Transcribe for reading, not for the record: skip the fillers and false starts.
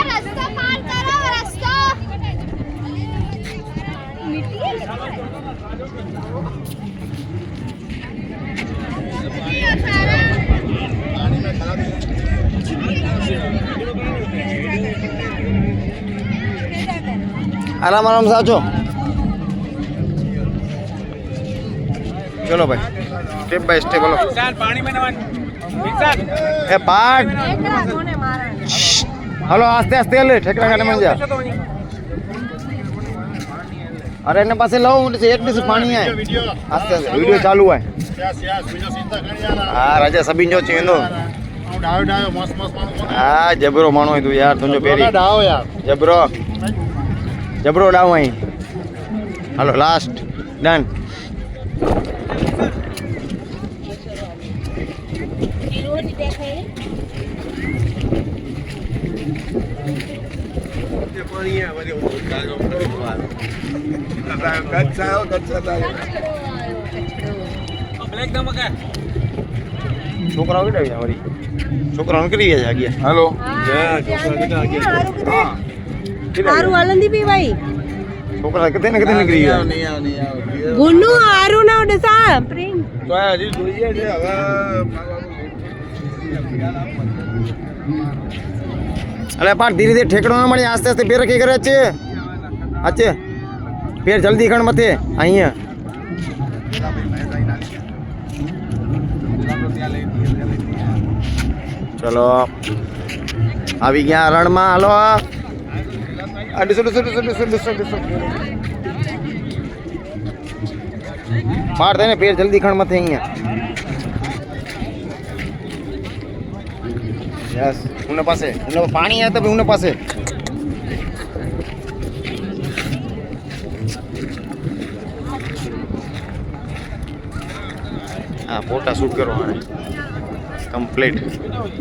रस्ता पार करो रस्ता आराम आराम से आजो चलो भाई स्टेप बाय स्टेप बोलो पानी में ए पाट हेलो आस्ते आस्ते ले ठेकरा खाने में जा अरे इन्हें पासे लो एक से पानी है आस्ते आस्ते वीडियो चालू है हाँ राजा सभी जो चेंदो हाँ जबरो मानो है तू यार तुम जो पेरी जबरो जबरो डाउ वहीं हेलो लास्ट डन છોકરાઓ કેટલા ગયા વળી છોકરાઓ નીકળી ગયા છે આગળ હાલો હારું આલંદી પી ભાઈ છોકરા કતે ને કતે નીકળી ગયા ગુન્નુ હારું ના ઉડે સા પ્રેમ તો આ હજી જોઈએ છે હવે અલે પણ ધીરે ધીરે ઠેકડો ના મળે આસ્તે આસ્તે પેર કે કરે છે अच्छे पेर जल्दी खण मथे अहीं चलो આવી ગયા રણમાં હાલો मार देने पेर जल्दी खण मथे अहीं यस उन पासे पानी है तभी उन पासे हाँ फोटा शूट करो कंप्लीट